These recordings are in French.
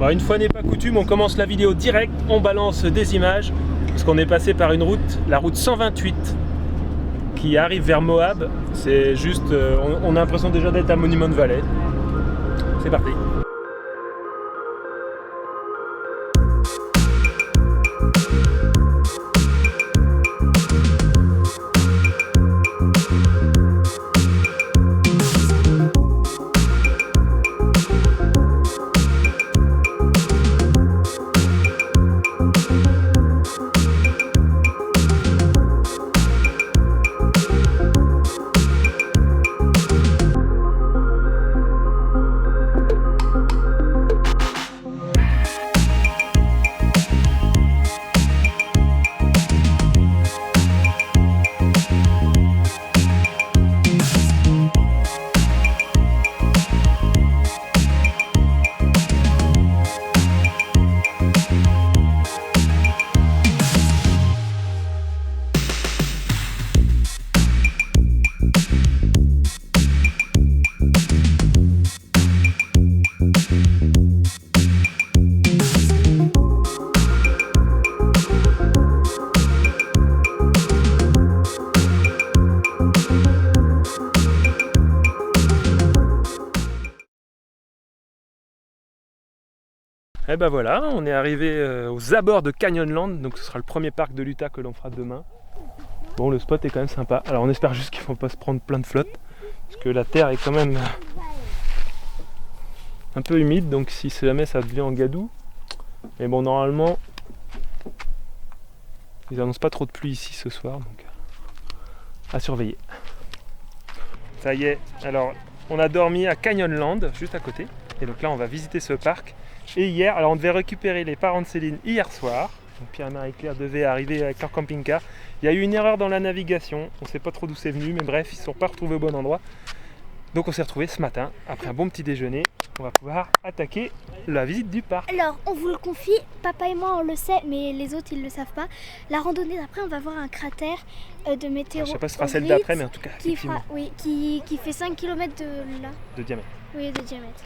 Bon, une fois n'est pas coutume, on commence la vidéo direct, on balance des images, parce qu'on est passé par une route, la route 128, qui arrive vers Moab. C'est juste, on a l'impression déjà d'être à Monument Valley. C'est parti. Et ben voilà, on est arrivé aux abords de Canyonland, donc ce sera le premier parc de l'Utah que l'on fera demain. Bon, le spot est quand même sympa, alors on espère juste qu'il ne faut pas se prendre plein de flotte, parce que la terre est quand même un peu humide, donc si jamais ça devient en gadou. Mais bon, normalement, ils annoncent pas trop de pluie ici ce soir, donc à surveiller. Ça y est, alors on a dormi à Canyonland, juste à côté, et donc là on va visiter ce parc. Et hier, alors on devait récupérer les parents de Céline hier soir. Donc Pierre et Marie-Claire devaient arriver avec leur camping-car. Il y a eu une erreur dans la navigation. On ne sait pas trop d'où c'est venu, mais bref, ils ne se sont pas retrouvés au bon endroit. Donc on s'est retrouvés ce matin, après un bon petit déjeuner. On va pouvoir attaquer la visite du parc. Alors, on vous le confie, papa et moi on le sait, mais les autres ils ne le savent pas. La randonnée d'après, on va voir un cratère de météo. Je ne sais pas si ce sera celle d'après, mais en tout cas, qui fait 5 km de là. De diamètre. Oui, de diamètre.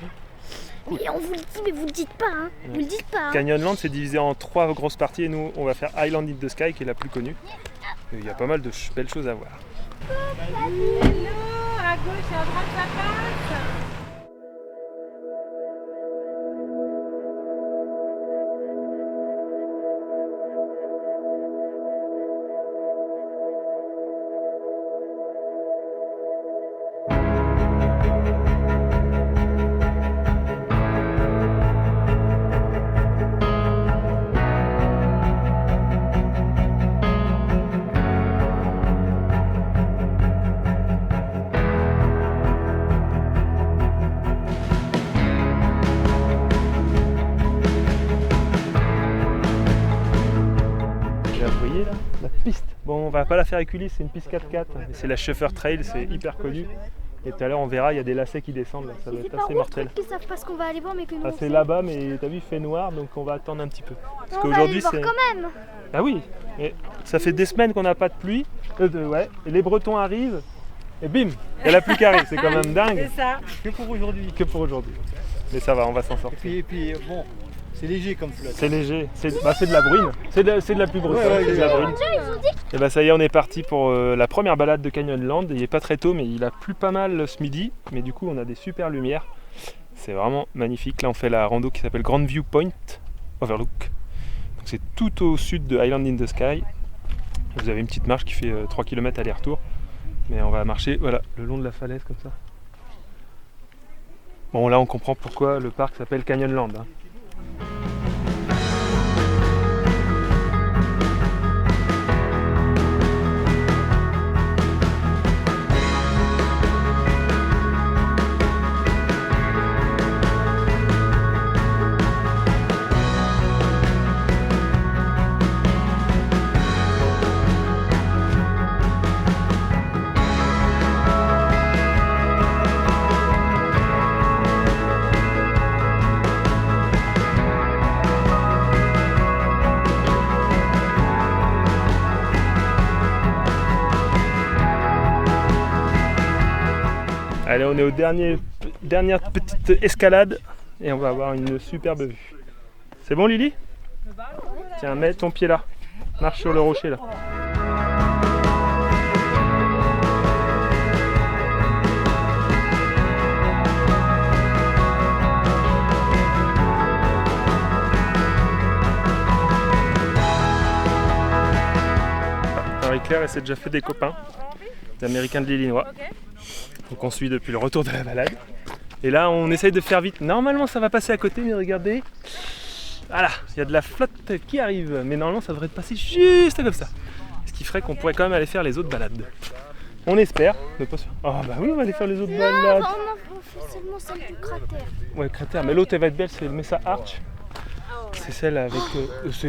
Cool. Et on vous le dit, mais vous le dites pas, hein. Vous le dites pas. Hein. Canyonland, c'est divisé en 3 grosses parties et nous, on va faire Island in the Sky, qui est la plus connue. Et il y a pas mal de belles choses à voir. Hello, à gauche et à droite ça passe. La piste. Bon, on va pas la faire éculer, c'est une piste 4x4. C'est la Shuffer Trail, c'est hyper connu. Et tout à l'heure, on verra, il y a des lacets qui descendent. Là. Ça va être assez mortel. Ils savent pas ce qu'on va aller voir, mais que nous. Ah, c'est là-bas, mais t'as vu, il fait noir, donc on va attendre un petit peu. Parce qu'aujourd'hui, c'est. Quand même. Ah oui, mais ça fait des semaines qu'on n'a pas de pluie. Ouais. Et les Bretons arrivent, et bim, il y a la pluie qui arrive. C'est quand même dingue. C'est ça. Que pour aujourd'hui. Que pour aujourd'hui. Mais ça va, on va s'en sortir. Et puis bon. C'est léger comme flotte. C'est léger, c'est de la bruine. C'est de la pluie bretonne, ouais, c'est de la bruine. Ils ont dit. Et bah ça y est, on est parti pour la première balade de Canyonland. Il n'est pas très tôt, mais il a plu pas mal ce midi. Mais du coup, on a des super lumières. C'est vraiment magnifique. Là, on fait la rando qui s'appelle Grand View Point Overlook. Donc c'est tout au sud de Island in the Sky. Vous avez une petite marche qui fait 3 km aller-retour. Mais on va marcher voilà, le long de la falaise comme ça. Bon, là, on comprend pourquoi le parc s'appelle Canyonland. Hein. Allez, on est au dernière petite escalade et on va avoir une superbe vue. C'est bon Lily? Tiens, mets ton pied là. Marche sur le rocher là. Marie-Claire, elle s'est déjà fait des copains, des Américains de l'Illinois. Donc on suit depuis le retour de la balade. Et là on essaye de faire vite. Normalement ça va passer à côté, mais regardez. Voilà, il y a de la flotte qui arrive. Mais normalement ça devrait passer juste comme ça. Ce qui ferait qu'on pourrait quand même aller faire les autres balades. On espère. Ne pas se... Oh bah oui, on va aller faire les autres balades. Non, on fait seulement celle du cratère. Ouais, cratère. Mais l'autre elle va être belle, c'est le Mesa Arch. C'est celle avec...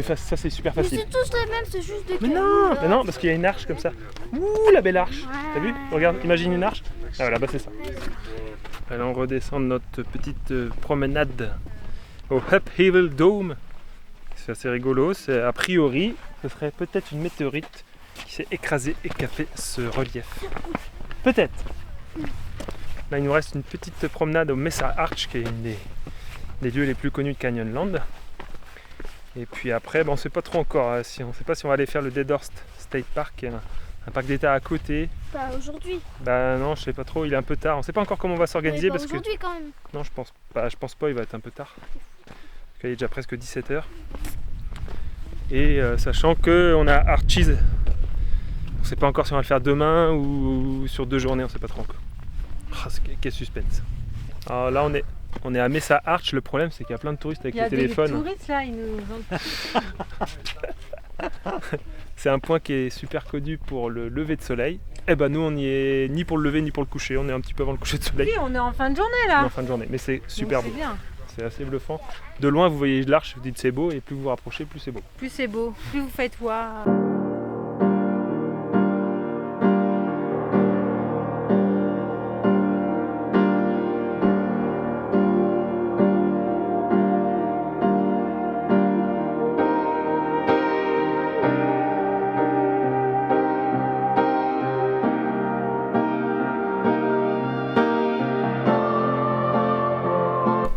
ça c'est super Mais facile. c'est tous les mêmes, c'est juste des Mais non, parce qu'il y a une arche comme ça. Ouh, la belle arche. T'as vu? Regarde, imagine une arche. Ah voilà, bah c'est ça. Allez, on redescend de notre petite promenade au Upheaval Dome. C'est assez rigolo. C'est, a priori, ce serait peut-être une météorite qui s'est écrasée et qui a fait ce relief. Peut-être. Là, il nous reste une petite promenade au Mesa Arch, qui est une des lieux les plus connus de Canyonland. Et puis après, on ne sait pas trop encore. On ne sait pas si on va aller faire le Deadhurst State Park, qui est un parc d'état à côté. Bah aujourd'hui. Bah non, je sais pas trop, il est un peu tard. On ne sait pas encore comment on va s'organiser parce que... Aujourd'hui quand même. Non, je pense pas, il va être un peu tard. Parce qu'il est déjà presque 17h. Et sachant qu'on a Arches. On ne sait pas encore si on va le faire demain ou sur 2 journées, on ne sait pas trop encore. Oh, quel suspense. Alors là, on est à Mesa Arch. Le problème, c'est qu'il y a plein de touristes avec les téléphones. Il y a des touristes là, ils nous ont... C'est un point qui est super connu pour le lever de soleil. Et ben nous, on n'y est ni pour le lever ni pour le coucher. On est un petit peu avant le coucher de soleil. Oui, on est en fin de journée On est là. en fin de journée, mais c'est super beau. C'est bien. C'est assez bluffant. De loin, vous voyez l'arche, vous dites c'est beau, et plus vous vous rapprochez, plus c'est beau. Plus c'est beau, plus vous faites voir.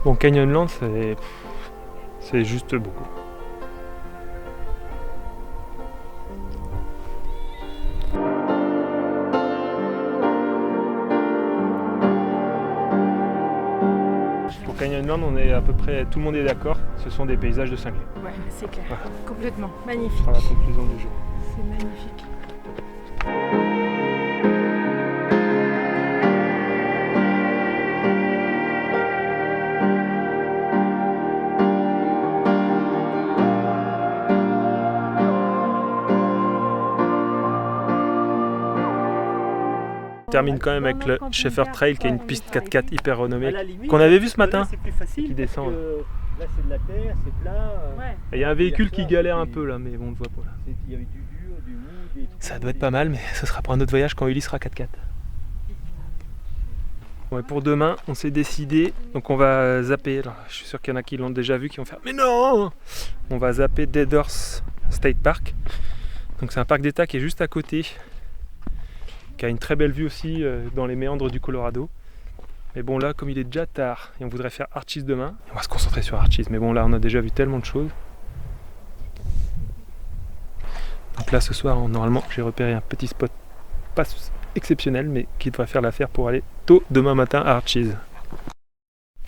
Bon, Canyonland, c'est juste beau. Pour Canyonland, on est à peu près, tout le monde est d'accord, ce sont des paysages de cinglés. Ouais, c'est clair. Voilà. Complètement. Ce Magnifique. sera la conclusion du jour. C'est magnifique. On termine quand même avec le Shepherd Trail qui est une piste 4x4 hyper renommée À la limite, qu'on avait vu ce matin. C'est plus facile. Qui descend. Là, c'est de la terre, c'est plat. Ouais. Et il y a un véhicule qui galère un peu là, mais bon, on le voit pas là. Il y avait du dur, du mou, des trous, Ça doit être pas mal, mais ce sera pour un autre voyage quand Ulysse sera 4x4. Ouais, pour demain, on s'est décidé, donc on va zapper. Alors, je suis sûr qu'il y en a qui l'ont déjà vu, qui vont faire mais non. On va zapper Deadhurst State Park. Donc c'est un parc d'état qui est juste à côté, qui a une très belle vue aussi dans les méandres du Colorado. Mais bon là, comme il est déjà tard et on voudrait faire Arches demain, on va se concentrer sur Arches. Mais bon là, on a déjà vu tellement de choses. Donc là, ce soir, normalement, j'ai repéré un petit spot pas exceptionnel, mais qui devrait faire l'affaire pour aller tôt demain matin à Arches.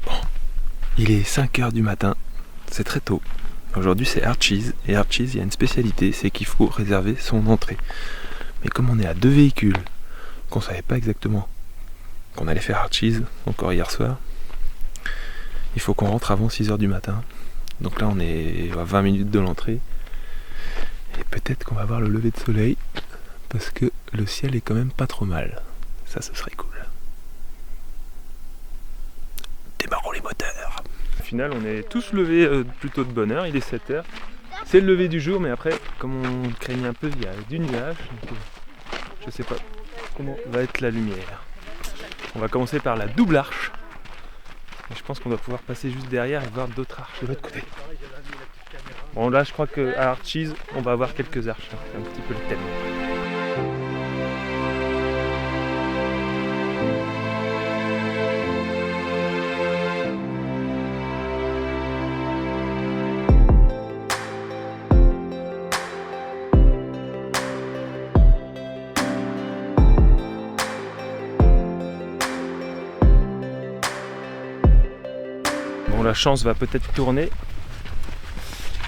Bon, il est 5h du matin, c'est très tôt. Aujourd'hui, c'est Arches, et Arches, il y a une spécialité, c'est qu'il faut réserver son entrée. Mais comme on est à 2 véhicules, qu'on ne savait pas exactement qu'on allait faire Arches, encore hier soir, il faut qu'on rentre avant 6h du matin. Donc là, on est à 20 minutes de l'entrée. Et peut-être qu'on va voir le lever de soleil, parce que le ciel est quand même pas trop mal. Ça, ce serait cool. Démarrons les moteurs. Au final, on est tous levés plutôt de bonne heure, il est 7h. C'est le lever du jour, mais après, comme on craignait un peu, il y a du nuage. Donc, je sais pas comment va être la lumière. On va commencer par la double arche. Et je pense qu'on va pouvoir passer juste derrière et voir d'autres arches de l'autre côté. Bon là je crois qu'à Arches on va avoir quelques arches, c'est un petit peu le thème. la chance va peut-être tourner.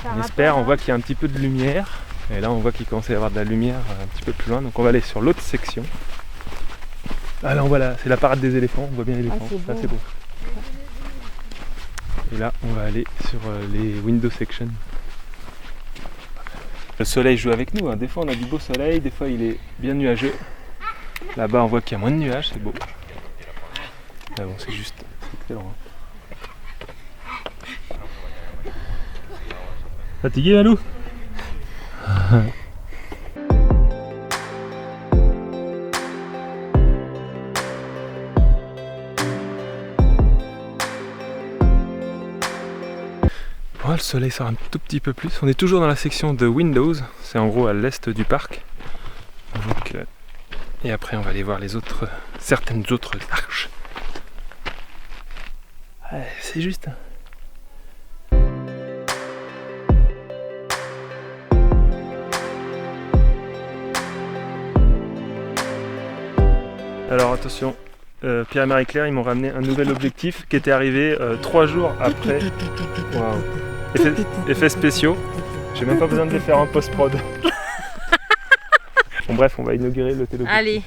Par On espère, rapport on voit qu'il y a un petit peu de lumière. Et là on voit qu'il commence à y avoir de la lumière un petit peu plus loin. Donc on va aller sur l'autre section. Ah là on voit là, c'est la parade des éléphants, on voit bien l'éléphant. c'est Ça beau. c'est beau. Et là on va aller sur les window sections. Le soleil joue avec nous, hein. Des fois on a du beau soleil, des fois il est bien nuageux. Là-bas on voit qu'il y a moins de nuages, c'est beau. Là bon c'est juste excellent. Fatigué Malou? Bon, le soleil sort un tout petit peu plus. On est toujours dans la section de Windows, c'est en gros à l'est du parc. Donc, et après on va aller voir les autres, certaines autres arches. Ouais, c'est juste. Alors attention, Pierre et Marie-Claire ils m'ont ramené un nouvel objectif qui était arrivé 3 jours après. Waouh. Effets spéciaux. J'ai même pas besoin de les faire en post-prod. Bon bref, on va inaugurer le téléobjectif. Allez.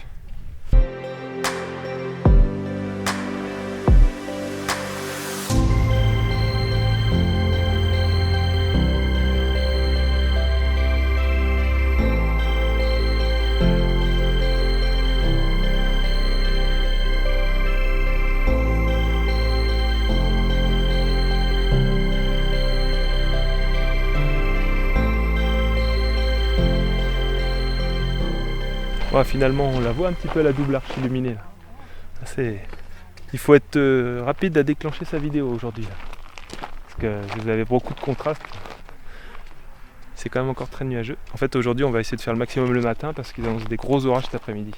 Ouais, finalement on la voit un petit peu la double arche illuminée là. Il faut être rapide à déclencher sa vidéo aujourd'hui là. Parce que vous avez beaucoup de contraste. C'est quand même encore très nuageux. En fait aujourd'hui on va essayer de faire le maximum le matin parce qu'ils annoncent des gros orages cet après-midi.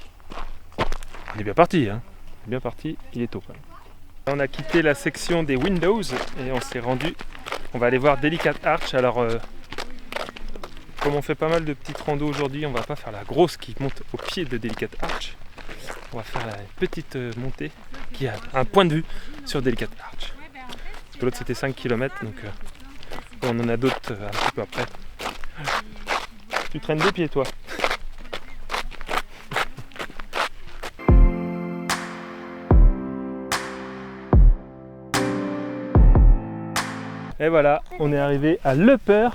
Il est bien parti hein. Il est bien parti, il est tôt quand même. On a quitté la section des Windows et on s'est rendu. On va aller voir Delicate Arch. Alors comme on fait pas mal de petites randos aujourd'hui, on va pas faire la grosse qui monte au pied de Delicate Arch. On va faire la petite montée qui a un point de vue sur Delicate Arch. Parce que l'autre c'était 5 km, donc on en a d'autres un petit peu après. Tu traînes des pieds toi. Et voilà, on est arrivé à l'Upper.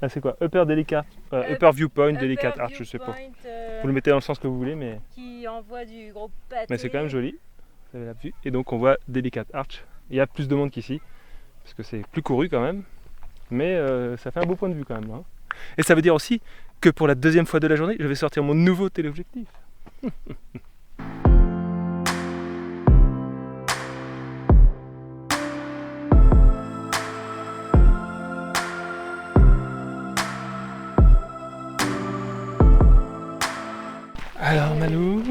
Ah, c'est quoi? Upper Delicate, Upper Viewpoint, Delicate Arch, je sais pas. Vous le mettez dans le sens que vous voulez, mais Qui envoie du gros pâté. c'est quand même joli. Vous avez la vue. Et donc on voit Delicate Arch. Il y a plus de monde qu'ici, parce que c'est plus couru quand même. Mais ça fait un beau point de vue quand même. Hein. Et ça veut dire aussi que pour la deuxième fois de la journée, je vais sortir mon nouveau téléobjectif. Alors Malou,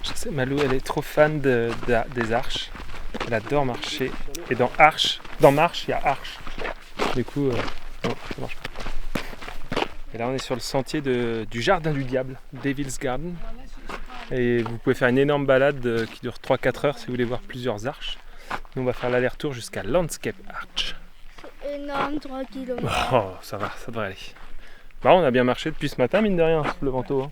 je sais, Malou elle est trop fan des arches. Elle adore marcher. Et dans marche, il y a arche. Du coup, non, ça marche pas. Et là on est sur le sentier du jardin du diable, Devil's Garden. Et vous pouvez faire une énorme balade qui dure 3-4 heures si vous voulez voir plusieurs arches. Nous on va faire l'aller-retour jusqu'à Landscape Arch. C'est énorme, 3 km. Oh, ça va, ça devrait aller. Bah, on a bien marché depuis ce matin, mine de rien, le vento. Hein.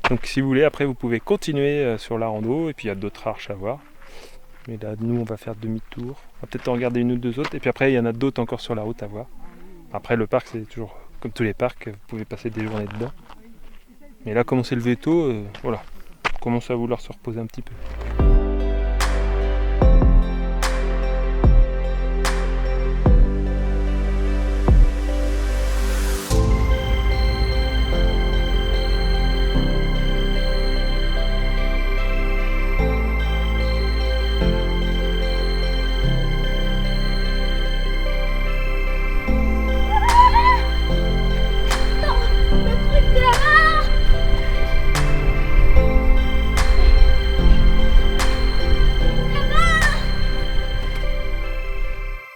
Donc si vous voulez, après vous pouvez continuer sur la rando et puis il y a d'autres arches à voir. Mais là, nous on va faire demi-tour. On va peut-être en regarder une ou deux autres et puis après il y en a d'autres encore sur la route à voir. Après le parc c'est toujours comme tous les parcs, vous pouvez passer des journées dedans. Mais là comme on s'est levé tôt, voilà, on commence à vouloir se reposer un petit peu.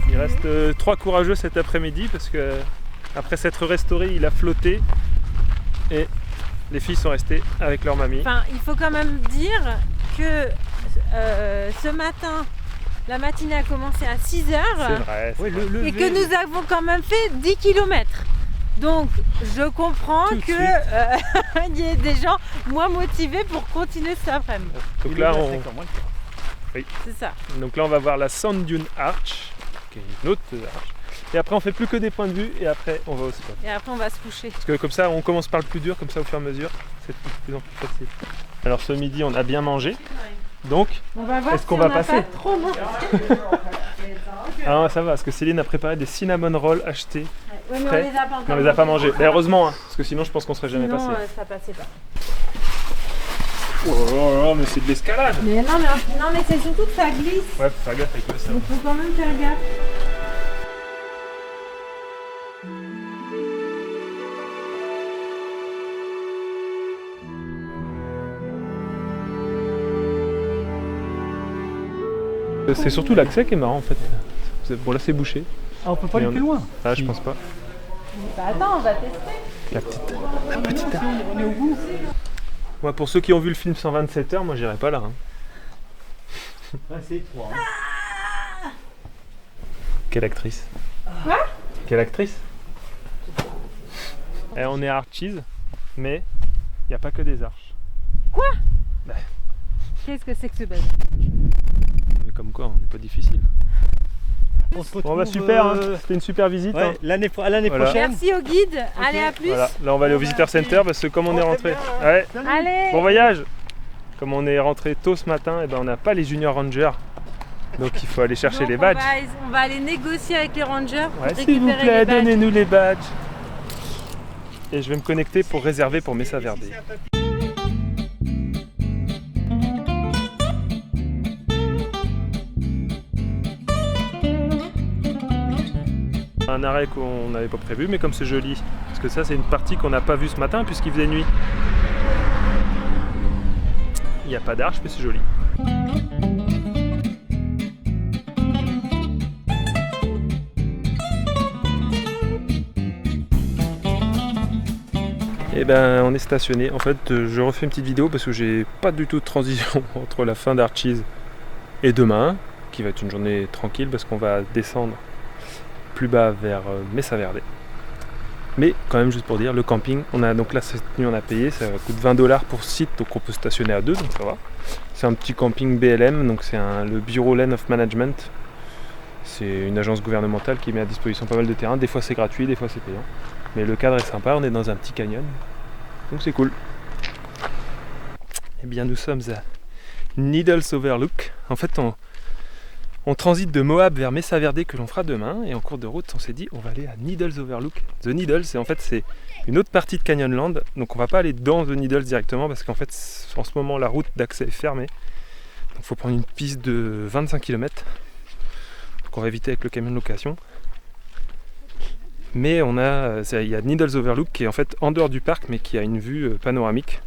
Il reste 3 courageux cet après-midi parce que après s'être restauré, il a flotté et les filles sont restées avec leur mamie. Enfin, il faut quand même dire que ce matin, la matinée a commencé à 6 C'est heures vrai. Ouais, et que nous avons quand même fait 10 km. Donc je comprends Tout de qu'il y ait des gens moins motivés pour continuer cet après-midi. Donc là, C'est ça. donc là, on va voir la Sand Dune Arch, qui est une autre arche. Et après, on fait plus que des points de vue et après, on va au spot. Et après on va se coucher. Parce que comme ça, on commence par le plus dur, comme ça, au fur et à mesure, c'est de plus en plus facile. Alors ce midi, on a bien mangé. Donc, On va voir est-ce qu'on si va on n'a passer pas trop mangé. ah ça va, parce que Céline a préparé des cinnamon rolls achetés. Ouais, mais Prêt. on les a pas encore Mais on les a pas mangés. Mais heureusement, hein, parce que sinon, je pense qu'on serait jamais Sinon, passé. ça passait pas. Oh là là, mais c'est de l'escalade. Mais non, mais c'est surtout que ça glisse. Ouais, faut faire gaffe avec le sable. Il faut quand même faire gaffe. C'est surtout l'accès qui est marrant en fait. Bon là c'est bouché. Ah, on peut pas Mais aller plus loin. Ah je pense pas. Bah attends, on va tester. La petite arche. Ouais, pour ceux qui ont vu le film 127 heures, moi j'irai pas là. Hein. Ah, c'est étroit. Quelle actrice. Quoi? Quelle actrice. Et on est à Arches, mais il n'y a pas que des arches. Qu'est-ce que c'est que ce bazar? Mais comme quoi, on n'est pas difficile. On se Bon retrouve, bah super, hein. C'était une super visite. ouais, Hein. l'année Voilà. prochaine. Merci au guide. Allez, à plus. Voilà, là on va aller au Visitor Center parce que comme on est rentré. Ouais, Allez. bon voyage. Comme on est rentré tôt ce matin, et ben on n'a pas les Junior Rangers. Donc il faut aller chercher Donc, les badges. On va aller négocier avec les rangers pour Ouais, s'il vous récupérer plaît, les badges. donnez-nous les badges. Et je vais me connecter pour réserver pour Mesa Verde. Un arrêt qu'on n'avait pas prévu, mais comme c'est joli, parce que ça c'est une partie qu'on n'a pas vue ce matin puisqu'il faisait nuit. Il n'y a pas d'arche, mais c'est joli. Et ben on est stationné. En fait, je refais une petite vidéo parce que j'ai pas du tout de transition entre la fin d'Arches et demain, qui va être une journée tranquille parce qu'on va descendre plus bas vers Mesa Verde. Mais quand même, juste pour dire, le camping, on a donc là cette nuit on a payé, ça coûte 20 $ pour site, donc on peut stationner à deux, donc ça va. C'est un petit camping BLM, donc c'est le Bureau Land of Management. C'est une agence gouvernementale qui met à disposition pas mal de terrain. Des fois c'est gratuit, des fois c'est payant. Mais le cadre est sympa, on est dans un petit canyon, donc c'est cool. Eh bien nous sommes à Needles Overlook. En fait on transite de Moab vers Mesa Verde que l'on fera demain, et en cours de route on s'est dit on va aller à Needles Overlook. The Needles, c'est une autre partie de Canyonland, donc on va pas aller dans The Needles directement parce qu'en fait en ce moment la route d'accès est fermée. Donc il faut prendre une piste de 25 km. Donc on va éviter avec le camion de location. Mais il y a Needles Overlook qui est en fait en dehors du parc mais qui a une vue panoramique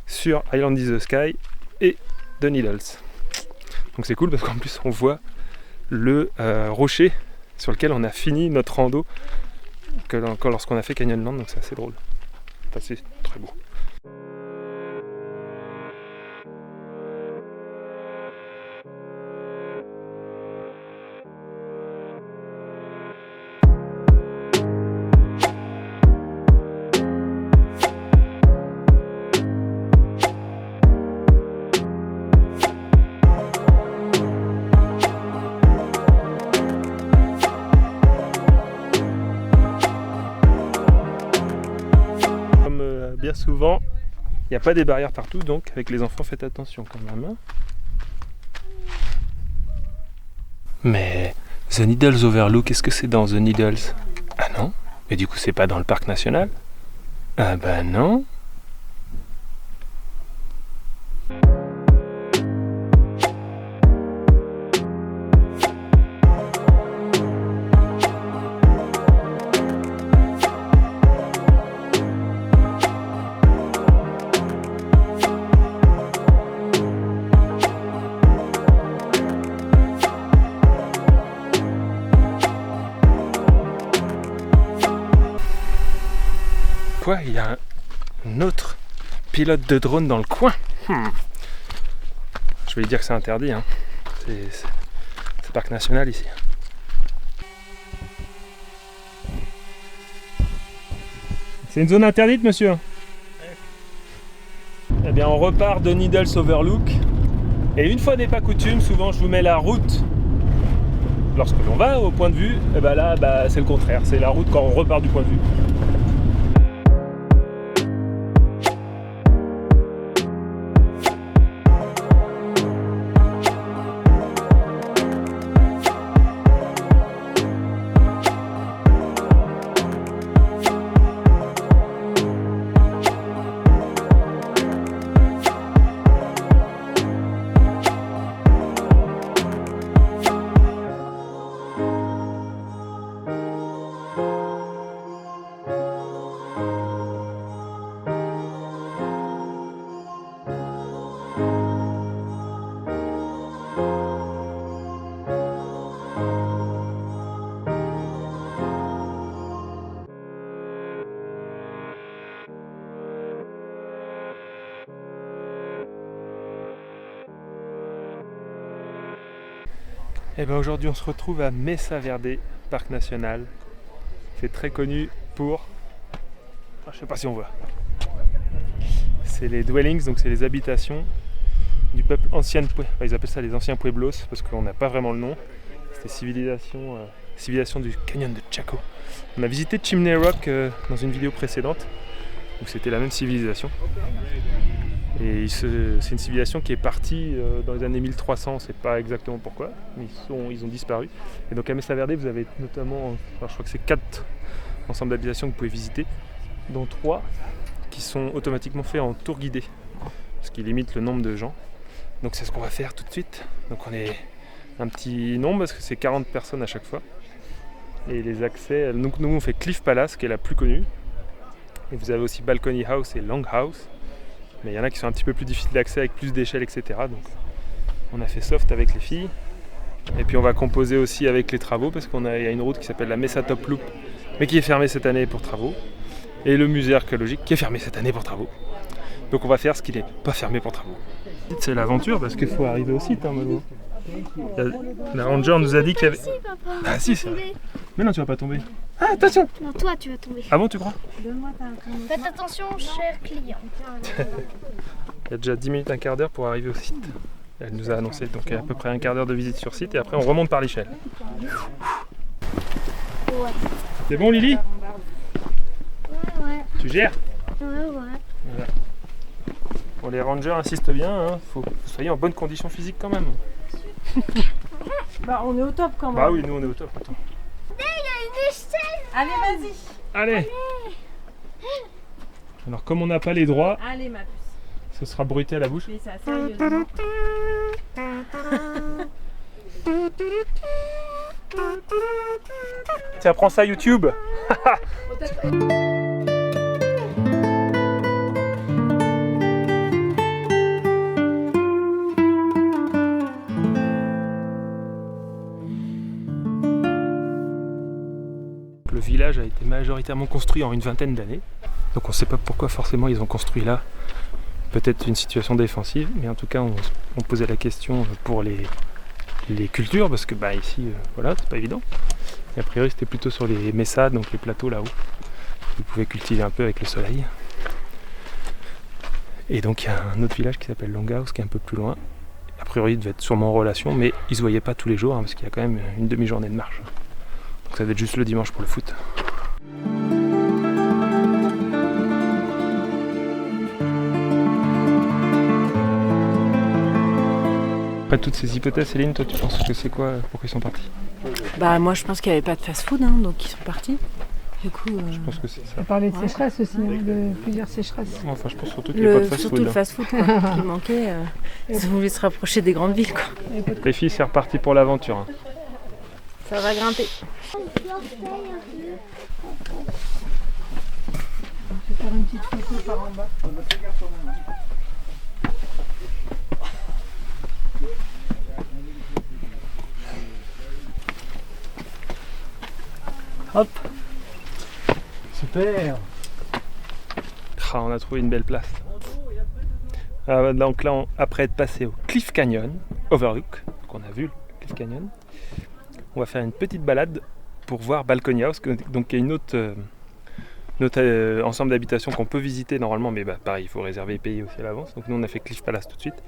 sur Island in the Sky et The Needles. Donc c'est cool parce qu'en plus on voit le rocher sur lequel on a fini notre rando lorsqu'on a fait Canyonland, donc c'est assez drôle. Enfin, c'est très beau. Bien souvent, il n'y a pas des barrières partout, donc avec les enfants faites attention quand même. Mais The Needles Overlook, est-ce que c'est dans The Needles? Ah non? Mais du coup c'est pas dans le parc national? Ah bah non. Quoi? Il y a un autre pilote de drone dans le coin. Je vais lui dire que c'est interdit. Hein. parc national ici. C'est une zone interdite, monsieur? Eh bien, on repart de Needles Overlook. Et une fois n'est pas coutume, souvent je vous mets la route lorsque l'on va au point de vue. Et bien là, c'est le contraire. C'est la route quand on repart du point de vue. Et bien aujourd'hui on se retrouve à Mesa Verde, parc national. C'est très connu pour... je sais pas si on voit. C'est les dwellings, donc c'est les habitations du peuple ancien. Ils appellent ça les anciens pueblos parce qu'on n'a pas vraiment le nom. C'était civilisation du canyon de Chaco. On a visité Chimney Rock dans une vidéo précédente où c'était la même civilisation. Et c'est une civilisation qui est partie dans les années 1300, on ne sait pas exactement pourquoi, mais ils ont disparu. Et donc à Mesa Verde, vous avez notamment, je crois que c'est 4 ensembles d'habitations que vous pouvez visiter, dont 3 qui sont automatiquement faits en tour guidé, ce qui limite le nombre de gens. Donc c'est ce qu'on va faire tout de suite. Donc on est un petit nombre parce que c'est 40 personnes à chaque fois. Et les accès, donc nous on fait Cliff Palace qui est la plus connue. Et vous avez aussi Balcony House et Long House. Mais il y en a qui sont un petit peu plus difficiles d'accès avec plus d'échelles, etc. Donc on a fait soft avec les filles. Et puis on va composer aussi avec les travaux parce qu'il y a une route qui s'appelle la Mesa Top Loop, mais qui est fermée cette année pour travaux. Et le musée archéologique qui est fermé cette année pour travaux. Donc on va faire ce qui n'est pas fermé pour travaux. C'est l'aventure parce qu'il faut arriver au site, hein, Malo. La ranger nous a dit qu'il y avait... Si, papa. Ah si, c'est vrai. Mais non, tu vas pas tomber. Ah, attention. Non, toi, tu vas tomber. Ah bon, tu crois? Faites attention, cher client. Il y a déjà 10 minutes, un quart d'heure pour arriver au site. Elle nous a annoncé, donc il y a à peu près un quart d'heure de visite sur site et après on remonte par l'échelle. Ouais. C'est bon, Lily? Ouais. Tu gères? Ouais. Voilà. Bon, les rangers insistent bien, hein. Faut que vous soyez en bonne condition physique quand même. Bah, on est au top quand même. Bah oui, nous on est au top. Attends. Allez, vas-y. Allez. Alors comme on n'a pas les droits, Allez, ma puce. ce sera bruité à la bouche. Fais ça sérieusement. Tiens, prends ça YouTube. Le village a été majoritairement construit en une vingtaine d'années. Donc on ne sait pas pourquoi forcément ils ont construit là. Peut-être une situation défensive, mais en tout cas on posait la question pour les cultures, parce que ici, voilà, c'est pas évident. Et a priori c'était plutôt sur les mesas, donc les plateaux là-haut. Vous pouvez cultiver un peu avec le soleil. Et donc il y a un autre village qui s'appelle Longhouse qui est un peu plus loin. A priori il devait être sûrement en relation, mais ils se voyaient pas tous les jours, hein, parce qu'il y a quand même une demi-journée de marche. Donc ça devait être juste le dimanche pour le foot. Après toutes ces hypothèses, Céline, toi tu penses que c'est quoi? Pourquoi ils sont partis? Bah, moi je pense qu'il n'y avait pas de fast-food, hein, donc ils sont partis. Du coup. Je pense que c'est ça. On parlait de sécheresse aussi, de plusieurs sécheresses. Enfin, je pense surtout qu'il n'y a pas de fast-food. Surtout le fast-food quoi, qui manquait. Ils voulaient se rapprocher des grandes villes, quoi. Les filles, c'est reparti pour l'aventure. Hein. Ça va grimper. Je vais faire une petite photo par en bas. Hop. Super. Ah, on a trouvé une belle place. Donc là, après être passé au Cliff Canyon, Overlook, qu'on a vu le Cliff Canyon, on va faire une petite balade pour voir Balcony House, donc il y a une autre ensemble d'habitations qu'on peut visiter normalement, mais pareil, il faut réserver et payer aussi à l'avance. Donc nous on a fait Cliff Palace tout de suite.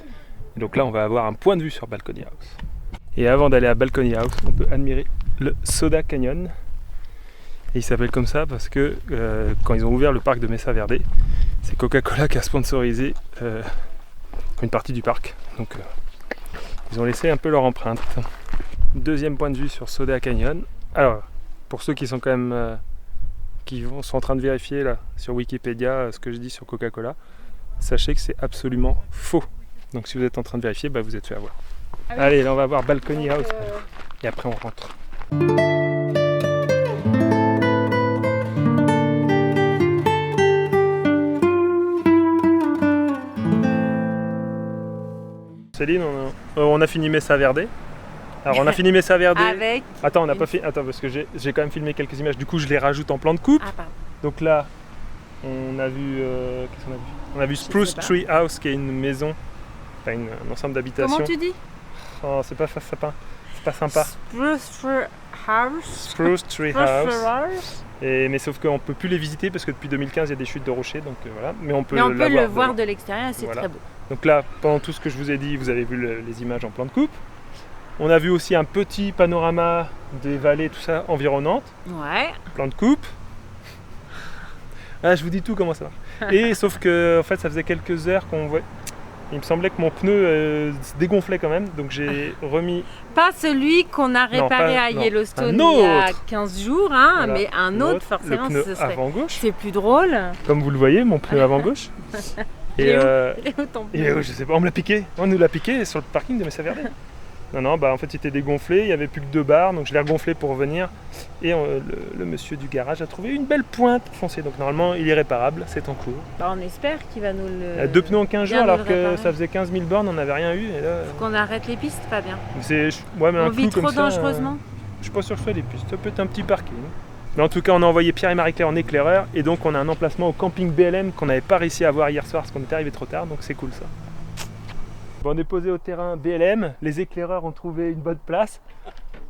Et donc là on va avoir un point de vue sur Balcony House. Et avant d'aller à Balcony House, on peut admirer le Soda Canyon. Et il s'appelle comme ça parce que quand ils ont ouvert le parc de Mesa Verde, c'est Coca-Cola qui a sponsorisé une partie du parc. Donc ils ont laissé un peu leur empreinte. Deuxième point de vue sur Soda Canyon. Alors, pour ceux qui sont quand même sont en train de vérifier là sur Wikipédia ce que je dis sur Coca-Cola, sachez que c'est absolument faux. Donc si vous êtes en train de vérifier, vous êtes fait avoir. Allez, là on va voir Balcony House et après on rentre. Céline, on a fini Mesa Verde. Alors on a filmé Mesa Verde. Avec. Attends, on n'a pas fait. Attends, parce que j'ai quand même filmé quelques images. Du coup, je les rajoute en plan de coupe. Ah, pardon. Donc là, on a vu. Qu'est-ce qu'on a vu? On a vu Spruce Tree House, qui est une maison, enfin un ensemble d'habitations. Comment tu dis? Oh, c'est pas sympa. C'est pas sympa. Spruce Tree House. Spruce Tree House. Mais sauf qu'on peut plus les visiter parce que depuis 2015 il y a des chutes de rochers, donc voilà. Mais on peut le voir de l'extérieur, c'est voilà. très beau. Donc là, pendant tout ce que je vous ai dit, vous avez vu les images en plan de coupe. On a vu aussi un petit panorama des vallées, tout ça, environnantes. Ouais. Plan de coupe. Ah, je vous dis tout comment ça marche. Et sauf que en fait, ça faisait quelques heures qu'on voit. Il me semblait que mon pneu se dégonflait quand même, donc j'ai remis. Pas celui qu'on a réparé à Yellowstone il y a 15 jours, hein, voilà. Mais un autre, forcément, le pneu avant gauche. C'est plus drôle. Comme vous le voyez, mon pneu avant gauche. Et où ton pneu? Je sais pas, on me l'a piqué. On nous l'a piqué sur le parking de Mesa Verde. Non, en fait il était dégonflé, il n'y avait plus que 2 barres, donc je l'ai regonflé pour revenir. Et le monsieur du garage a trouvé une belle pointe foncée, donc normalement il est réparable, c'est en cours. On espère qu'il va nous le... 2 pneus en 15 jours alors que ça faisait 15 000 bornes, on n'avait rien eu. Et là... Faut qu'on arrête les pistes, Fabien. Mais on vit trop dangereusement. Je suis pas sûr que ce soit des pistes, ça peut être un petit parking. Mais en tout cas on a envoyé Pierre et Marie-Claire en éclaireur, et donc on a un emplacement au camping BLM qu'on n'avait pas réussi à voir hier soir parce qu'on était arrivé trop tard, donc c'est cool ça. Bon, on est posé au terrain BLM, les éclaireurs ont trouvé une bonne place.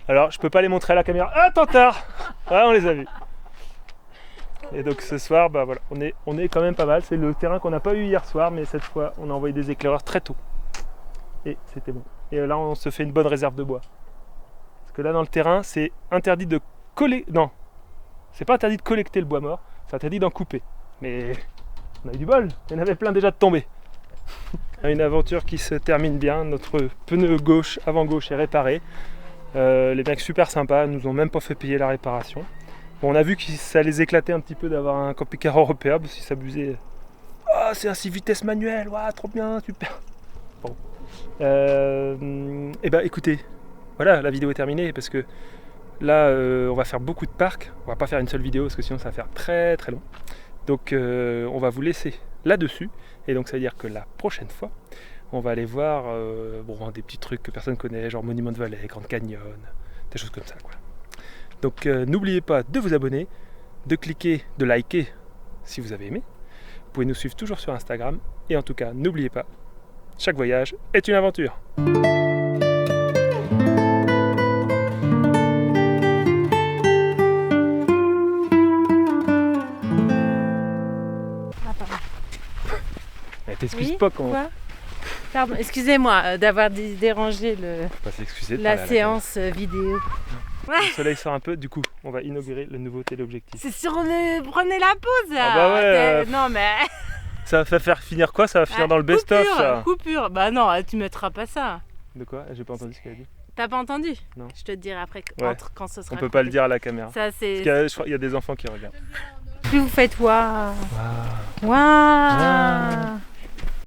Alors je peux pas les montrer à la caméra. Ah, trop tard. On les a vus. Et donc ce soir, voilà, on est quand même pas mal. C'est le terrain qu'on n'a pas eu hier soir, mais cette fois on a envoyé des éclaireurs très tôt. Et c'était bon. Et là on se fait une bonne réserve de bois. Parce que là dans le terrain, c'est interdit de collecter. Non, c'est pas interdit de collecter le bois mort, c'est interdit d'en couper. Mais on a eu du bol, il y en avait plein déjà de tombés. Une aventure qui se termine bien, notre pneu gauche, avant gauche est réparé. Les mecs super sympas, nous ont même pas fait payer la réparation. Bon, on a vu que ça les éclatait un petit peu d'avoir un camping-car européen, parce qu'ils s'abusaient. Oh, c'est un 6 vitesses manuel, ouais, trop bien, super. Bon. Écoutez, voilà, la vidéo est terminée, parce que là, on va faire beaucoup de parcs. On va pas faire une seule vidéo, parce que sinon ça va faire très très long. Donc on va vous laisser là-dessus. Et donc ça veut dire que la prochaine fois, on va aller voir des petits trucs que personne connaît, genre Monument de Valley, Grand Canyon, des choses comme ça, quoi. Donc n'oubliez pas de vous abonner, de cliquer, de liker si vous avez aimé. Vous pouvez nous suivre toujours sur Instagram. Et en tout cas, n'oubliez pas, chaque voyage est une aventure. T'excuses pas quand... Quoi ? Pardon, excusez-moi d'avoir dérangé la séance vidéo. Le soleil sort un peu, du coup, on va inaugurer le nouveau téléobjectif. C'est sur le... Prenez la pause là. Ah bah ouais, non mais... Ça va faire finir quoi? Ça va finir dans le best-of, ça. Coupure. Bah non, tu mettras pas ça. De quoi? J'ai pas entendu ce qu'elle a dit. T'as pas entendu? Non. Je te dirai après quand ce sera. On peut pas le dire à la caméra. Ça, c'est... Parce qu'il y a des enfants qui regardent. Plus vous faites waouh. Waouh.